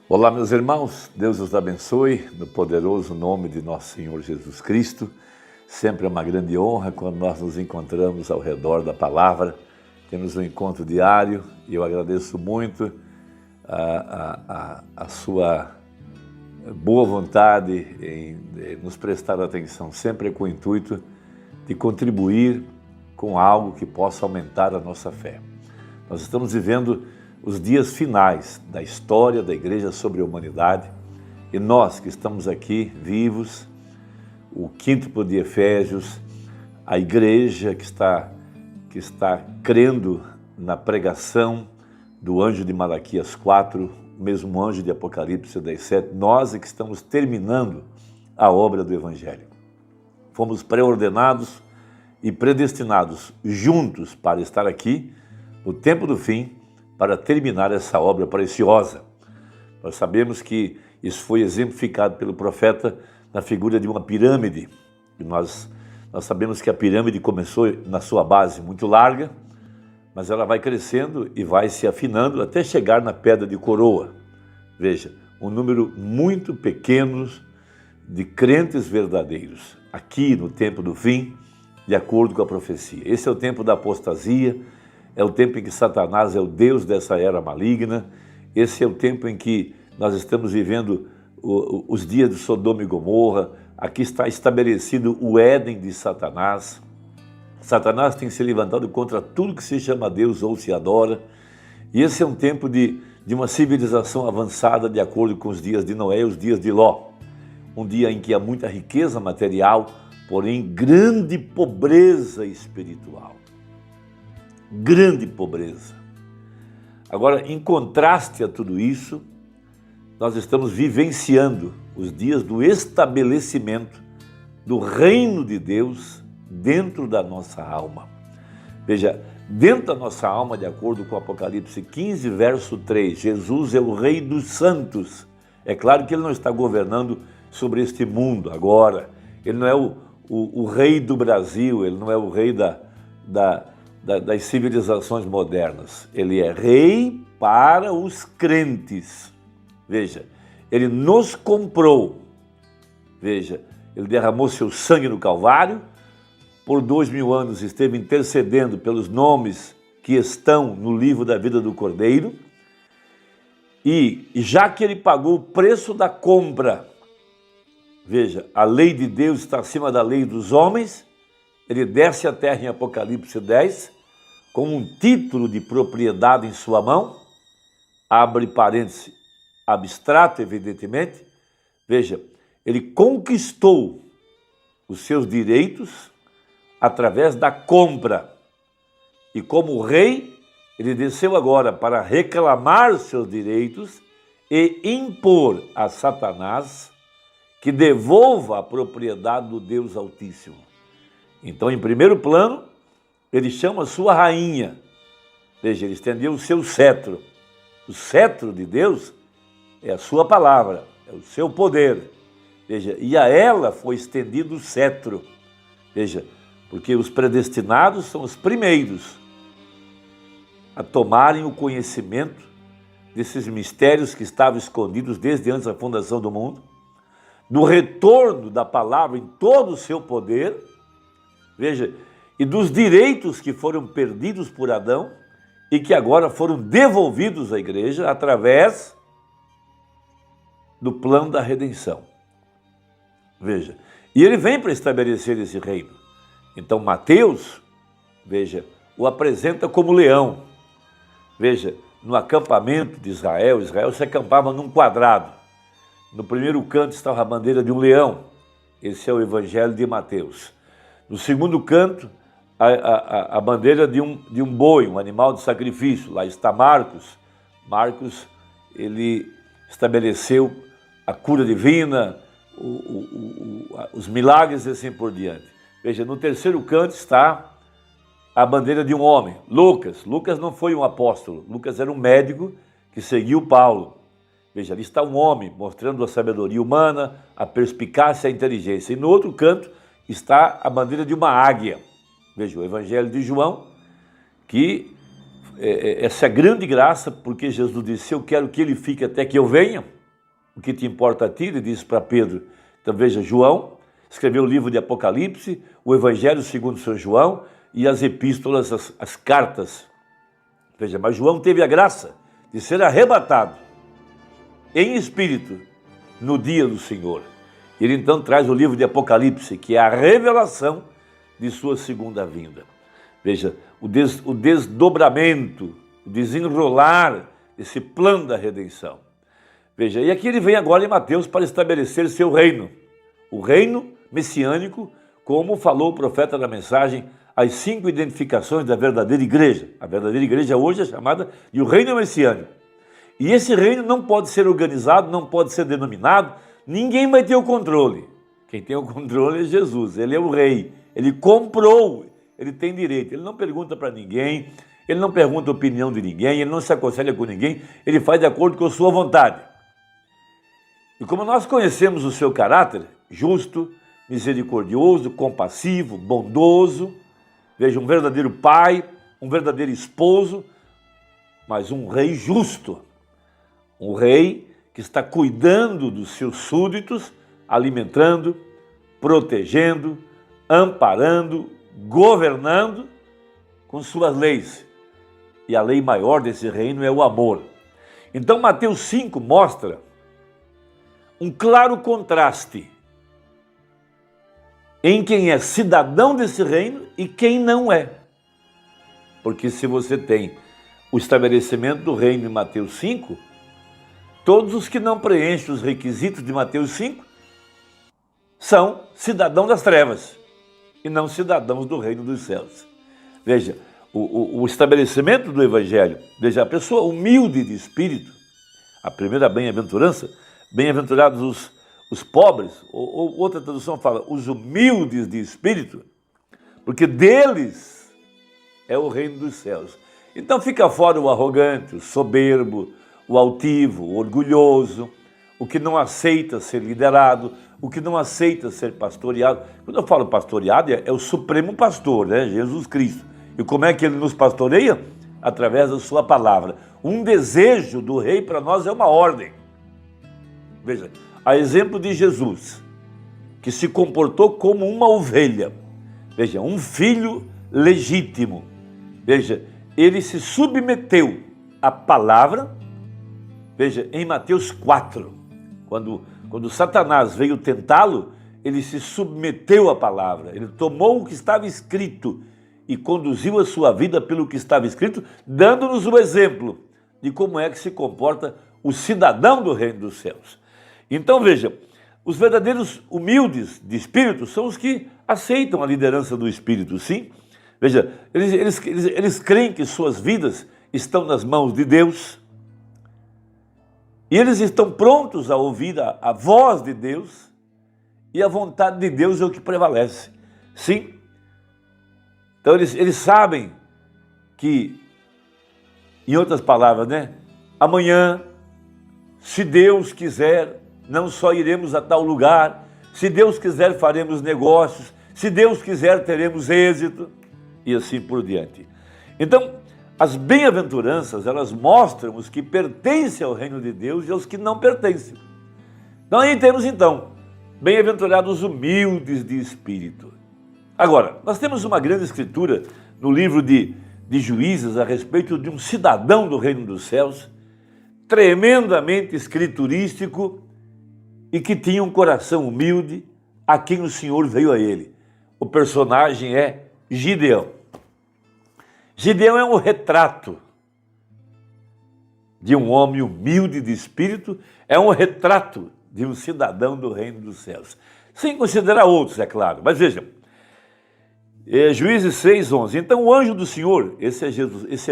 Olá, meus irmãos, Deus os abençoe no poderoso nome de nosso Senhor Jesus Cristo. Sempre é uma grande honra quando nós nos encontramos ao redor da palavra. Temos um encontro diário e eu agradeço muito a sua boa vontade em nos prestar atenção, sempre com o intuito de contribuir com algo que possa aumentar a nossa fé. Nós estamos vivendo os dias finais da história da Igreja sobre a humanidade e nós que estamos aqui vivos, o quíntuplo de Efésios, a Igreja que está crendo na pregação do anjo de Malaquias 4, mesmo anjo de Apocalipse 17, nós é que estamos terminando a obra do Evangelho. Fomos pré-ordenados e predestinados juntos para estar aqui no tempo do fim, para terminar essa obra preciosa. Nós sabemos que isso foi exemplificado pelo profeta na figura de uma pirâmide. E nós sabemos que a pirâmide começou na sua base muito larga, mas ela vai crescendo e vai se afinando até chegar na pedra de coroa. Veja, um número muito pequeno de crentes verdadeiros, aqui no tempo do fim, de acordo com a profecia. Esse é o tempo da apostasia, é o tempo em que Satanás é o Deus dessa era maligna. Esse é o tempo em que nós estamos vivendo os dias de Sodoma e Gomorra. Aqui está estabelecido o Éden de Satanás. Satanás tem se levantado contra tudo que se chama Deus ou se adora. E esse é um tempo de uma civilização avançada de acordo com os dias de Noé e os dias de Ló. Um dia em que há muita riqueza material, porém grande pobreza espiritual. Grande pobreza. Agora, em contraste a tudo isso, nós estamos vivenciando os dias do estabelecimento do reino de Deus dentro da nossa alma. Veja, dentro da nossa alma, de acordo com Apocalipse 15, verso 3, Jesus é o Rei dos Santos. É claro que Ele não está governando sobre este mundo agora. Ele não é o Rei do Brasil, Ele não é o Rei das civilizações modernas. Ele é rei para os crentes. Veja, ele nos comprou. Veja, ele derramou seu sangue no Calvário, por 2000 anos esteve intercedendo pelos nomes que estão no livro da vida do Cordeiro, e já que ele pagou o preço da compra, veja, a lei de Deus está acima da lei dos homens, ele desce à terra em Apocalipse 10, com um título de propriedade em sua mão, abre parênteses, abstrato, evidentemente. Veja, ele conquistou os seus direitos através da compra. E como rei, ele desceu agora para reclamar os seus direitos e impor a Satanás que devolva a propriedade do Deus Altíssimo. Então, em primeiro plano, ele chama sua rainha. Veja, ele estendeu o seu cetro. O cetro de Deus é a sua palavra, é o seu poder. Veja, e a ela foi estendido o cetro. Veja, porque os predestinados são os primeiros a tomarem o conhecimento desses mistérios que estavam escondidos desde antes da fundação do mundo, do retorno da palavra em todo o seu poder. Veja, e dos direitos que foram perdidos por Adão e que agora foram devolvidos à igreja através do plano da redenção. Veja, e ele vem para estabelecer esse reino. Então Mateus, veja, o apresenta como leão. Veja, no acampamento de Israel se acampava num quadrado. No primeiro canto estava a bandeira de um leão. Esse é o Evangelho de Mateus. No segundo canto, a bandeira de um boi, um animal de sacrifício. Lá está Marcos. Marcos, ele estabeleceu a cura divina, os milagres e assim por diante. Veja, no terceiro canto está a bandeira de um homem, Lucas. Lucas não foi um apóstolo, Lucas era um médico que seguiu Paulo. Veja, ali está um homem mostrando a sabedoria humana, a perspicácia e a inteligência. E no outro canto está a bandeira de uma águia. Veja, o Evangelho de João, que essa grande graça, porque Jesus disse, eu quero que ele fique até que eu venha, o que te importa a ti, ele disse para Pedro. Então veja, João escreveu o livro de Apocalipse, o Evangelho segundo São João e as epístolas, as cartas. Veja, mas João teve a graça de ser arrebatado em espírito no dia do Senhor. Ele então traz o livro de Apocalipse, que é a revelação de sua segunda vinda. Veja, o desdobramento, o desenrolar desse plano da redenção. Veja, e aqui ele vem agora em Mateus para estabelecer seu reino, o reino messiânico, como falou o profeta na mensagem, as 5 identificações da verdadeira igreja. A verdadeira igreja hoje é chamada de o reino messiânico. E esse reino não pode ser organizado, não pode ser denominado, ninguém vai ter o controle. Quem tem o controle é Jesus, ele é o rei, ele comprou, ele tem direito, ele não pergunta para ninguém, ele não pergunta a opinião de ninguém, ele não se aconselha com ninguém, ele faz de acordo com a sua vontade. E como nós conhecemos o seu caráter, justo, misericordioso, compassivo, bondoso, veja, um verdadeiro pai, um verdadeiro esposo, mas um rei justo, um rei que está cuidando dos seus súditos, alimentando, protegendo, amparando, governando com suas leis. E a lei maior desse reino é o amor. Então Mateus 5 mostra um claro contraste em quem é cidadão desse reino e quem não é. Porque se você tem o estabelecimento do reino em Mateus 5, todos os que não preenchem os requisitos de Mateus 5 são cidadãos das trevas e não cidadãos do reino dos céus. Veja, o estabelecimento do evangelho, veja, a pessoa humilde de espírito, a primeira bem-aventurança, bem-aventurados os pobres, ou outra tradução fala, os humildes de espírito, porque deles é o reino dos céus. Então fica fora o arrogante, o soberbo, o altivo, o orgulhoso, o que não aceita ser liderado, o que não aceita ser pastoreado. Quando eu falo pastoreado, é o supremo pastor, né? Jesus Cristo. E como é que ele nos pastoreia? Através da sua palavra. Um desejo do rei para nós é uma ordem. Veja, a exemplo de Jesus, que se comportou como uma ovelha. Veja, um filho legítimo. Veja, ele se submeteu à palavra. Veja, em Mateus 4, quando Satanás veio tentá-lo, ele se submeteu à palavra, ele tomou o que estava escrito e conduziu a sua vida pelo que estava escrito, dando-nos o exemplo de como é que se comporta o cidadão do reino dos céus. Então veja, os verdadeiros humildes de espírito são os que aceitam a liderança do Espírito, sim. Veja, eles creem que suas vidas estão nas mãos de Deus, e eles estão prontos a ouvir a voz de Deus, e a vontade de Deus é o que prevalece. Sim. Então eles sabem que, em outras palavras, né? Amanhã, se Deus quiser, não só iremos a tal lugar, se Deus quiser faremos negócios, se Deus quiser teremos êxito, e assim por diante. Então, as bem-aventuranças, elas mostram os que pertencem ao reino de Deus e aos que não pertencem. Então aí temos então, bem-aventurados humildes de espírito. Agora, nós temos uma grande escritura no livro de Juízes a respeito de um cidadão do reino dos céus, tremendamente escriturístico e que tinha um coração humilde, a quem o Senhor veio a ele. O personagem é Gideão. Gideão é um retrato de um homem humilde de espírito, é um retrato de um cidadão do reino dos céus. Sem considerar outros, é claro. Mas vejam, Juízes 6:11. Então o anjo do Senhor, esse é Jesus, esse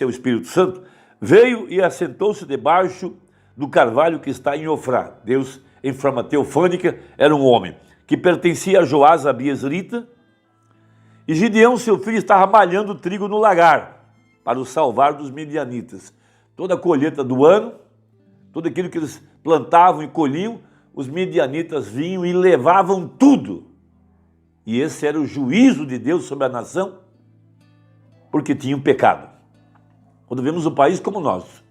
é o Espírito Santo, veio e assentou-se debaixo do carvalho que está em Ofrá. Deus, em forma teofânica, era um homem que pertencia a Joás, a Biezrita, e Gideão, seu filho, estava malhando trigo no lagar para o salvar dos midianitas. Toda a colheita do ano, tudo aquilo que eles plantavam e colhiam, os midianitas vinham e levavam tudo. E esse era o juízo de Deus sobre a nação, porque tinham pecado. Quando vemos um país como o nosso,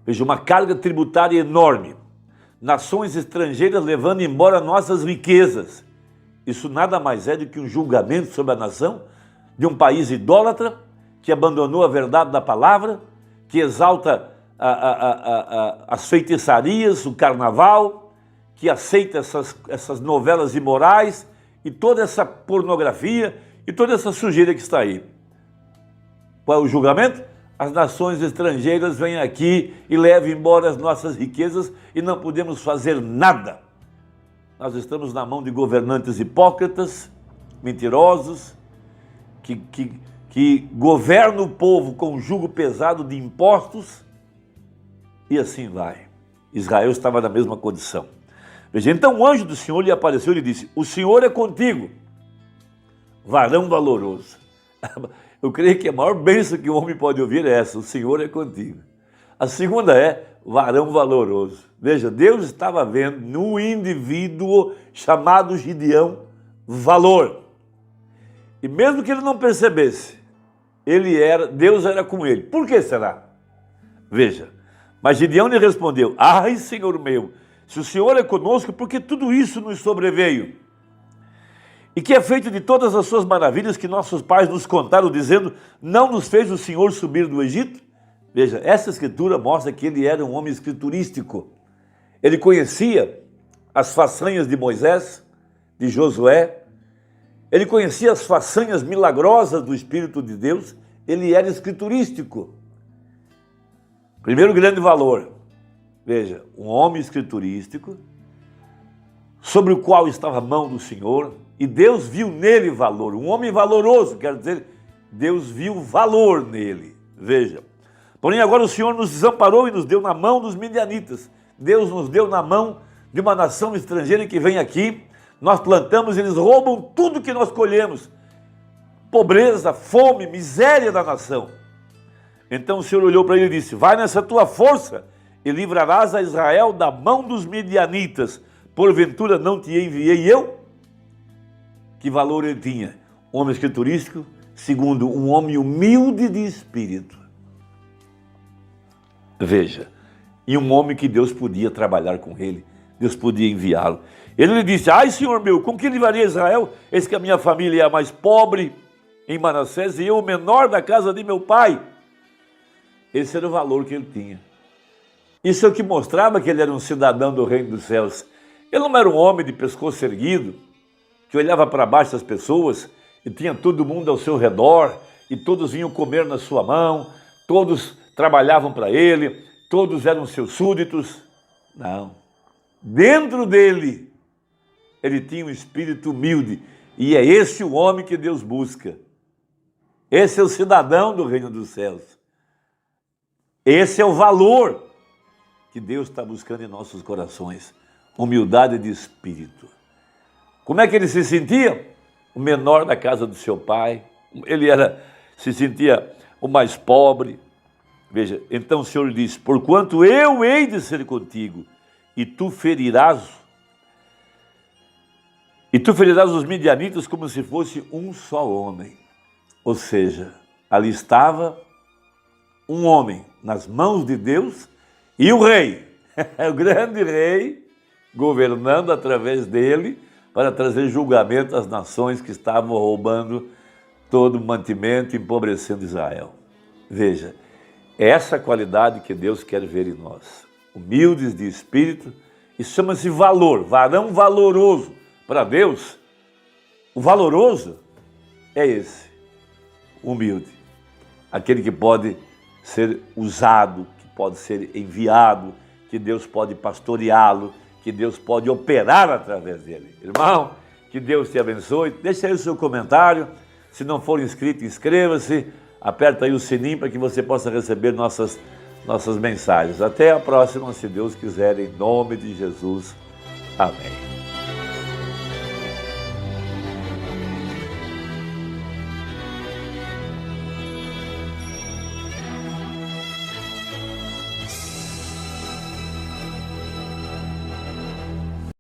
veja, uma carga tributária enorme, nações estrangeiras levando embora nossas riquezas. Isso nada mais é do que um julgamento sobre a nação de um país idólatra, que abandonou a verdade da palavra, que exalta as feitiçarias, o carnaval, que aceita essas novelas imorais e toda essa pornografia e toda essa sujeira que está aí. Qual é o julgamento? As nações estrangeiras vêm aqui e levam embora as nossas riquezas e não podemos fazer nada. Nós estamos na mão de governantes hipócritas, mentirosos, que governam o povo com um jugo pesado de impostos, e assim vai. Israel estava na mesma condição. Veja, então o anjo do Senhor lhe apareceu e lhe disse: o Senhor é contigo, varão valoroso. Eu creio que a maior bênção que o homem pode ouvir é essa: o Senhor é contigo. A segunda é varão valoroso. Veja, Deus estava vendo no indivíduo chamado Gideão valor. E mesmo que ele não percebesse, Deus era com ele. Por que será? Veja, mas Gideão lhe respondeu: ai, Senhor meu, se o Senhor é conosco, por que tudo isso nos sobreveio? E que é feito de todas as suas maravilhas que nossos pais nos contaram, dizendo: não nos fez o Senhor subir do Egito? Veja, essa escritura mostra que ele era um homem escriturístico. Ele conhecia as façanhas de Moisés, de Josué, ele conhecia as façanhas milagrosas do Espírito de Deus, ele era escriturístico. Primeiro grande valor, veja, um homem escriturístico, sobre o qual estava a mão do Senhor, e Deus viu nele valor, um homem valoroso, quer dizer, Deus viu valor nele. Veja, porém agora o Senhor nos desamparou e nos deu na mão dos midianitas. Deus nos deu na mão de uma nação estrangeira que vem aqui, nós plantamos, eles roubam tudo que nós colhemos. Pobreza, fome, miséria da nação. Então o Senhor olhou para ele e disse: vai nessa tua força e livrarás a Israel da mão dos midianitas. Porventura não te enviei eu? Que valor ele tinha? Um homem escriturístico, segundo, um homem humilde de espírito. Veja, e um homem que Deus podia trabalhar com ele, Deus podia enviá-lo. Ele lhe disse: ai, Senhor meu, com que livraria Israel? Eis que a minha família é a mais pobre em Manassés e eu o menor da casa de meu pai. Esse era o valor que ele tinha. Isso é o que mostrava que ele era um cidadão do reino dos céus. Ele não era um homem de pescoço erguido, que olhava para baixo das pessoas e tinha todo mundo ao seu redor, e todos vinham comer na sua mão, todos trabalhavam para ele, todos eram seus súditos. Não. Dentro dele, ele tinha um espírito humilde, e é esse o homem que Deus busca. Esse é o cidadão do reino dos céus. Esse é o valor que Deus está buscando em nossos corações. Humildade de espírito. Como é que ele se sentia? O menor da casa do seu pai. Ele se sentia o mais pobre. Veja, então o Senhor lhe disse: porquanto eu hei de ser contigo, e tu ferirás os midianitas como se fosse um só homem. Ou seja, ali estava um homem nas mãos de Deus e o rei, o grande rei, governando através dele para trazer julgamento às nações que estavam roubando todo o mantimento, empobrecendo Israel. Veja, é essa qualidade que Deus quer ver em nós. Humildes de espírito, isso chama-se valor, varão valoroso. Para Deus, o valoroso é esse, humilde, aquele que pode ser usado, que pode ser enviado, que Deus pode pastoreá-lo, que Deus pode operar através dele. Irmão, que Deus te abençoe. Deixa aí o seu comentário. Se não for inscrito, inscreva-se. Aperta aí o sininho para que você possa receber nossas mensagens. Até a próxima, se Deus quiser, em nome de Jesus. Amém.